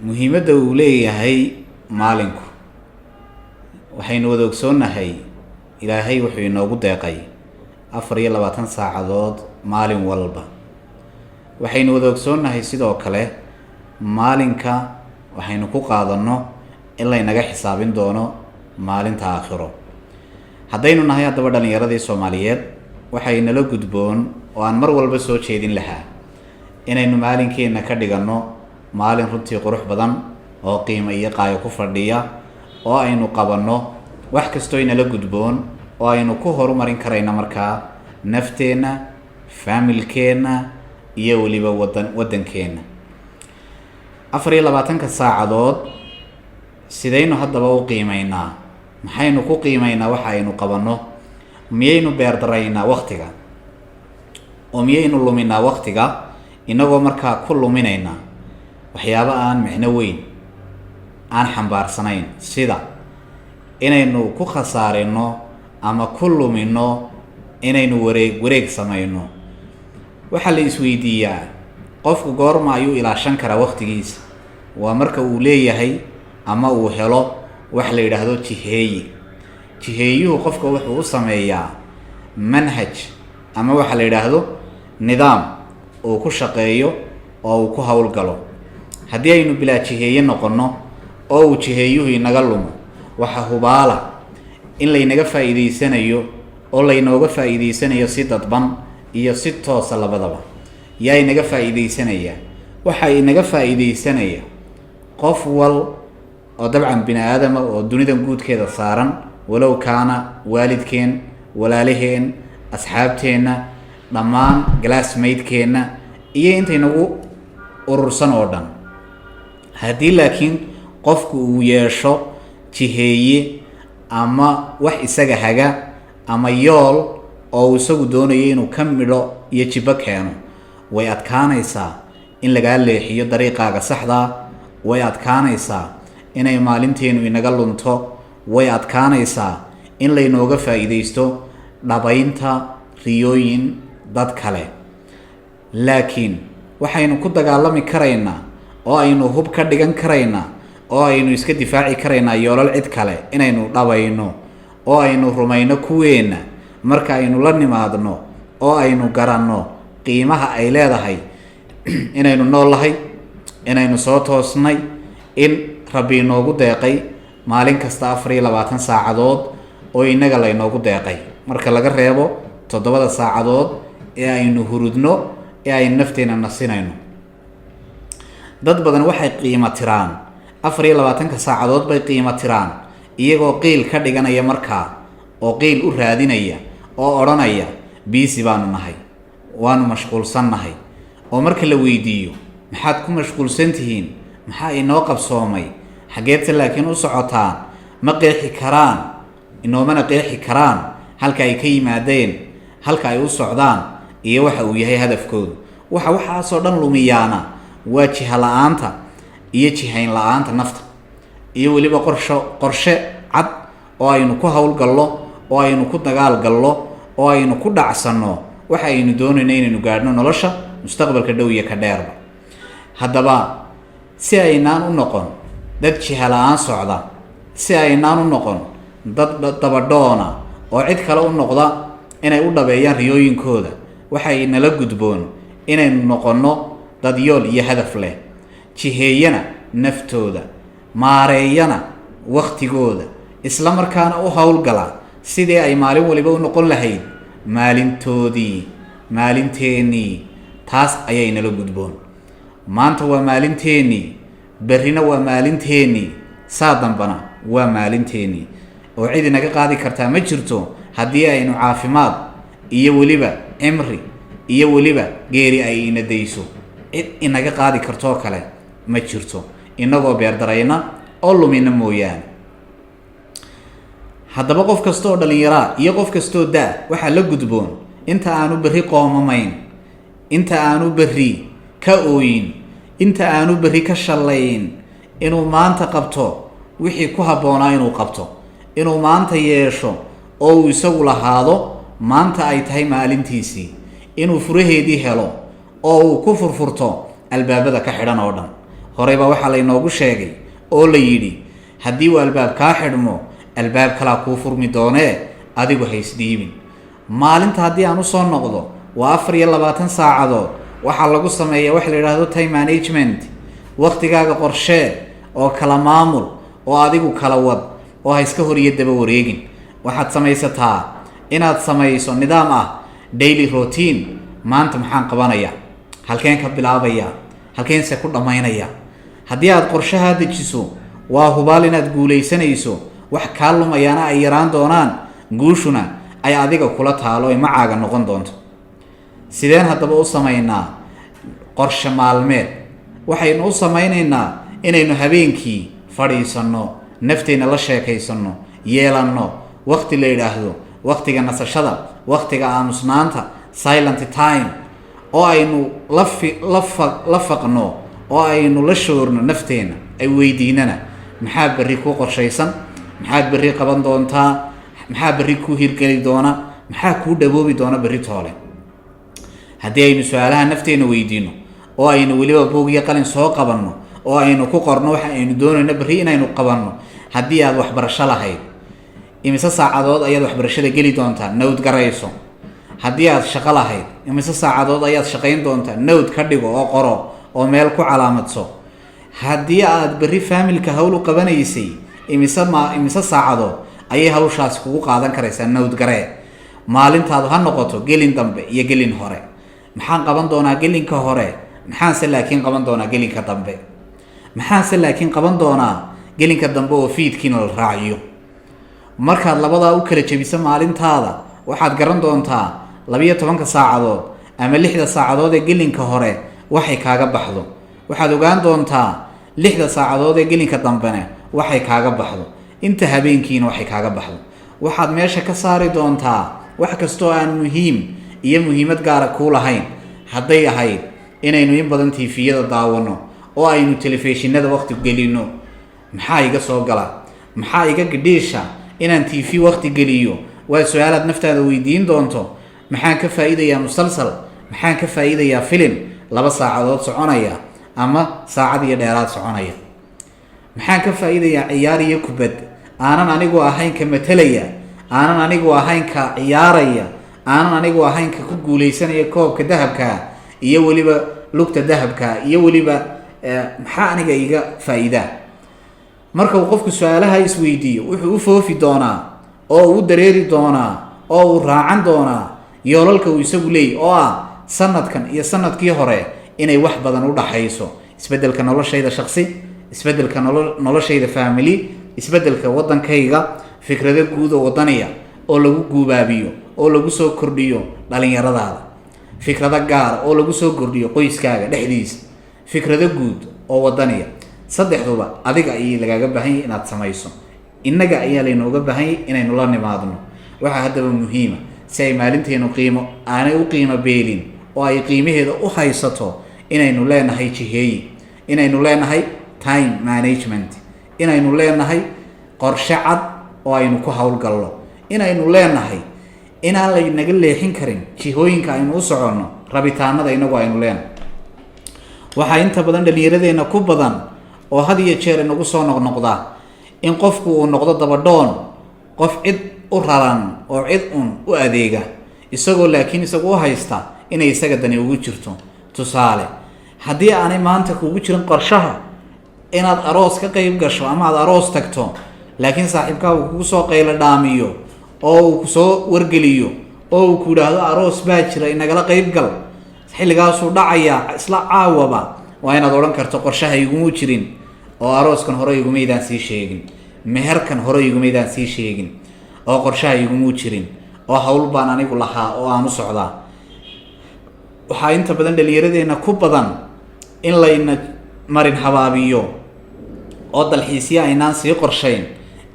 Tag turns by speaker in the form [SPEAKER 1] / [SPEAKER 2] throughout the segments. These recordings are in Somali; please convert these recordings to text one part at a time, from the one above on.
[SPEAKER 1] muhiimada uu leeyahay maalinku waxaynu wada ogsoonnahay ilaahay wuxuu inoogu deeqay 24 saacadood maalin walba. waxaynu wada ogsoonnahay sidoo kale maalinka waxaynu ku qaadano in la inaga xisaabin doono maalinta aakhiro. haddaynu nahay haddaba dhalinyaradii Soomaaliyeed waxay nala gudboon oo aan mar walba soo jeedin lahaa inaynu maalinkeena ka dhigano maalin runtii qurux badan oo qiimo iyo qaayo ku fadhiya oo aynu qabanno wax kastoo inala gudboon oo aynu ku horumarin karayna markaa nafteena, familkeena iyo waliba wadankeena. 24 saacadood sidaynu haddaba u qiimaynaa? maxaynu ku qiimaynaa waxa aynu qabanno? miyaynu beerdaraynaa waqtiga oo miyaynu luminaa waqtiga inagoo markaa ku luminaynaa waxyaabo aan micno weyn aan xambaarsanayn, sida inaynu ku khasaarino ama ku lumino inaynu wareeg samayno? waxaa la isweydiiyaa qofku goorma ayuu ilaashan karaa waqtigiisa? waa marka uu leeyahay ama uu helo wax la yidhaahdo jiheeye. jiheeyuhu qofka wuxuu u sameeyaa manhaj ama waxa la yidhaahdo nidaam uu ku shaqeeyo oo uu ku howlgalo. haddii aynu bilaa jiheeye noqono oo uu jiheeyuhu inaga lumo, waxa hubaala in laynaga faa'iidaysanayo oo laynooga faa'iidaysanayo si dadban iyo si toosa labadaba. yaa inaga faa'iidaysanaya? waxa inaga faa'iidaysanaya qof wal oo dabcan bini aadama oo dunidan guudkeeda saaran, walow kaana waalidkeen, walaalaheen, asxaabteena, dhammaan classmatekeena iyo intaynagu urursan oo dhan. haddii laakiin qofku uu yeesho jiheeye ama wax isaga haga ama yool oo isagu doonayo inuu ka midho iyo jibo keeno, way adkaanaysaa in lagaa leexiyo dariiqaaga saxda. way adkaanaysaa inay maalinteenu inaga lunto. way adkaanaysaa in laynooga faa'iidaysto dhabaynta riyooyin dad kale. laakiin waxaynu ku dagaalami karaynaa oo aynu hub ka dhigan karaynaa oo aynu iska difaaci karaynaa yoolal cid kale inaynu dhabayno oo aynu rumayno kuweena marka aynu la nimaadno oo aynu garanno qiimaha ay leedahay inaynu noolahay, inaynu soo toosnay, in Rabbi inoogu deeqay maalin kasta 24 saacadood oo inaga laynoogu deeqay marka laga reebo 7 saacadood ee aynu hurudno ee aynu nafteena nasinayno. dad badan waxay qiimo tiraan 24 saacadood bay qiimo tiraan iyagoo qiil ka dhiganaya markaa oo qiil u raadinaya oo odhanaya busy baanu nahay, waanu mashquulsan nahay. oo marka la weydiiyo maxaad ku mashquulsan tihiin, maxaa inoo qabsoomay, xageedta laakiin u socotaan, ma qeexi karaan, inoomana qeexi karaan halka ay ka yimaadeen, halka ay u socdaan iyo waxa uu yahay hadafkoodu. waxaasoo dhan lumiyaana waa jiha la'aanta iyo jihayn la'aanta nafta iyo weliba qorshe cad oo aynu ku howlgallo oo aynu ku dagaal gallo oo aynu ku dhacsanno waxa aynu doonayno inaynu gaadhno nolosha mustaqbalka dhow iyo ka dheerba. haddaba si aynaan u noqon dad jiha la'aan socda, si aynaan u noqon dad dabadhoona oo cid kale u noqda inay u dhabeeyaan riyooyinkooda, waxay nala gudboon inaynu noqonno dad yool iyo hadaf leh, jiheeyana naftooda, maareeyana wakhtigooda, isla markaana u howlgala sidii ay maalin waliba u noqon lahayd maalinteenii. taas ayay nala gudboon. maanta waa maalinteenii, berrina waa maalinteenii, saa dambana waa maalinteenii oo cid inaga qaadi kartaa ma jirto haddii aynu caafimaad iyo weliba cimri iyo weliba geeri ay ina dayso. cid inaga qaadi kartoo kale ma jirto inagoo beerdarayna oo lumina mooyaane. haddaba qof kastoo dhalinyara iyo qof kastoo daa waxaa la gudboon inta aanu berri qoomamayn, inta aanu berri ka ooyin, inta aanu berri ka shallayn, inuu maanta qabto wixii ku habboonaa inuu qabto, inuu maanta yeesho oo uu isagu lahaado maanta ay tahay maalintiisii, inuu furaheedii helo oo uu ku furfurto albaabada ka xidhan oo dhan. horeyba waxaa laynoogu sheegay oo la yidhi haddii uu albaab kaa xidhmo albaab kalaa kuu furmi doonee adigu haysdhiibin. maalinta haddii aan usoo noqdo waa 24 saacadood. waxaa lagu sameeyaa wax la yidhaahdo time management, wakhtigaaga qorshee oo kala maamul oo adigu kala wad oo ha iska hor iyo daba wareegin. waxaad samaysataa inaad samayso nidaam ah daily routine. maanta maxaan qabanayaa, halkeen ka bilaabayaa, halkeense ku dhammaynayaa. haddii aad qorshahaa dejiso waa hubaal inaad guulaysanayso, wax kaa lumayaana ay yaraan doonaan, guushuna ay adiga kula taalo ay macaaga noqon doonto. sideen haddaba u samaynaa qorshe maalmeed? waxaynu u samaynaynaa inaynu habeenkii fadhiisanno, nafteenna la sheekaysanno, yeelanno wakhti la yidhaahdo wakhtiga nasashada, wakhtiga aamusnaanta, silent time, oo aynu la faqno oo aynu la shoorno nafteenna, ay weydiinana maxaa berri kuu qorshaysan, maxaad berri qaban doontaa, maxaa berri kuu hirgeli doona, maxaa kuu dhawoobi doona berri toole. haddii aynu su-aalaha nafteenna weydiino oo aynu weliba buug iyo qalin soo qabanno oo aynu ku qorno waxa aynu doonayno berri inaynu qabanno. haddii aad waxbarasho lahayd, imise saacadood ayaad waxbarashada geli doontaa, nowd garayso. haddii aad shaqo lahayd, imise saacadood ayaad shaqayn doontaa, nowd ka dhigo oo qoro oo meel ku calaamadso. haddii aad berri faamilka hawl u qabanaysay, imise saacadood ayay hawshaasi kugu qaadan karaysaa, nowd garee. maalintaadu ha noqoto gelin dambe iyo gelin hore. maxaan qaban doonaa gelinka hore, maxaanse laakiin qaban doonaa gelinka dambe, maxaanse laakiin qaban doonaa gelinka dambe oo fiidkiina la raaciyo. markaad labadaa u kala jebiso maalintaada, waxaad garan doontaa 12 saacadood ama 6 saacadood ee gelinka hore waxay kaaga baxdo. waxaad ogaan doontaa 6 saacadood ee gelinka dambena waxay kaaga baxdo, inta habeenkiina waxay kaaga baxdo. waxaad meesha ka saari doontaa wax kastoo aan muhiim iyo muhiimad gaara kuu lahayn. hadday ahayd inaynu in badan tiifiyada daawano oo aynu telefishinada waqti gelino, maxaa iga soo gala, maxaa iga gadhiisha inaan tv waqti geliyo? waa su-aalaad naftaada weydiin doonto. maxaan ka faa'iidayaa musalsal, maxaan ka faa'iidayaa filim 2 saacadood soconaya ama saacad iyo dheeraad soconaya? maxaan ka faa'iidayaa ciyaar iyo kubad aanan anigu ahayn ka matalaya, aanan anigu ahayn ka ciyaaraya, aanan anigu ahayn ka ku guulaysanaya koobka dahabka iyo weliba lugta dahabka iyo weliba maxaa aniga iga faa'iidaa? marka uu qofku su-aalaha isweydiiyo wuxuu u foofi doonaa oo uu dareeri doonaa oo uu raacan doonaa yoolalka uu isagu leeyahy oo ah sanadkan iyo sanadkii hore inay wax badan u dhaxayso. isbeddelka noloshayda shakhsi, isbeddelka noloshayda family, isbeddelka waddankayga, fikrado guud oo waddaniya oo lagu guubaabiyo oo lagu soo kordhiyo dhalinyaradaada, fikrado gaar oo lagu soo kordhiyo qoyskaaga dhexdiisa, fikrado guud oo waddaniya. saddexduba adiga ayay lagaaga baahan yahay inaad samayso. innaga ayaa laynooga baahan yahay inaynu la nimaadno. waxaa haddaba muhiima si ay maalinteenu qiimo aanay u qiimo beelin oo ay qiimaheeda u haysato, inaynu leenahay jiheeye, inaynu leenahay time management, inaynu leenahay qorshe cad oo aynu ku howlgalno, inaynu leenahay inaan laynaga leexin karin jihooyinka aynu u soconno, rabitaanada inagu aynu leenahay. waxaa inta badan dhallinyaradeenna ku badan oo had iyo jeer inagu soo noqnoqda in qofku uu noqdo dabadhoon, qof cid u raran oo cid u adeega, isagoo laakiin isagu u haysta inay isaga dani ugu jirto. tusaale, haddii aanay maanta kugu jirin qorshaha inaad aroos ka qayb gasho ama aad aroos tagto, laakiin saaxiibkaa uu kugu soo qaylo dhaamiyo oo uu kusoo wargeliyo oo uu ku yidhaahdo aroos baa jira inagala qayb gal, xilligaasuu dhacayaa isla caawaba, waa inaad odhan karto qorshaha iguma jirin oo arooskan hore igumaydaan sii sheegin, meherkan hore igumaydaan sii sheegin, oo qorshaha iguma jirin, oo hawl baan anigu lahaa oo aan u socdaa. waxaa inta badan dhallinyaradeenna ku badan in layna marin habaabiyo oo dalxiisya aynaan sii qorshayn,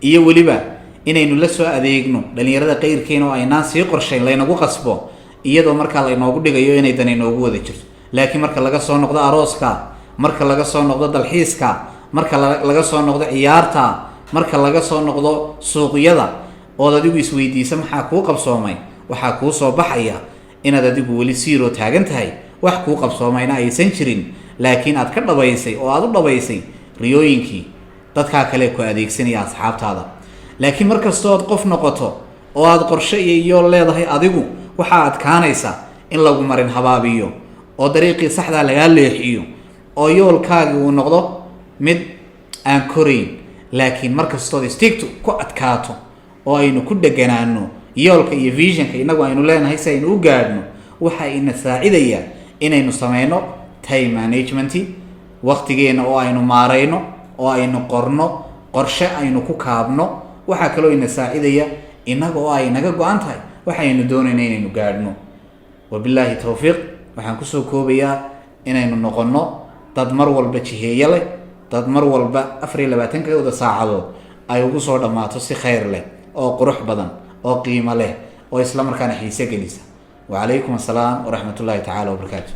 [SPEAKER 1] iyo weliba inaynu la soo adeegno dhalinyarada qayrkeena oo aynaan sii qorshayn laynagu qasbo, iyadoo markaa laynoogu dhigayo inay dan inoogu wada jirto. laakiin marka laga soo noqdo arooska, marka laga soo noqdo dalxiiska, marka laga soo noqdo ciyaarta, marka laga soo noqdo suuqyada, ood adigu isweydiisa maxaa kuu qabsoomay, waxaa kuu soo baxaya inaad adigu weli zero taagan tahay, wax kuu qabsoomayna aysan jirin, laakiin aad ka dhabaysay oo aad u dhabaysay riyooyinkii dadkaa kale ku adeegsanaya asxaabtaada. laakiin markastoo aad qof noqoto oo aad qorshe iyo leedahay adigu, waxaa adkaanaysa in lagu marin habaabiyo oo dariiqii saxdaa lagaa leexiyo oo yoolkaagi uu noqdo mid aan korayn. laakiin markastood istiigtu ku adkaato oo aynu ku dheganaano yoolka iyo visionka inagu aynu leenahay si aynu u gaadhno, waxa ina saacidaya inaynu sameyno time management, waqtigeena oo aynu maarayno oo aynu qorno qorshe aynu ku kaabno. waxaa kaloo ina saacidaya inaga oo ay naga go-an tahay waxaynu doonayna inaynu gaadhno. wabilaahi tawfiiq. waxaan kusoo koobayaa inaynu noqono dad mar walba jiheeye leh, dad mar walba 24 saacadood ay ugu soo dhammaato si khayr leh oo qurux badan oo qiimo leh oo isla markaana xiise gelisa. وعليكم السلام ورحمة الله تعالى وبركاته.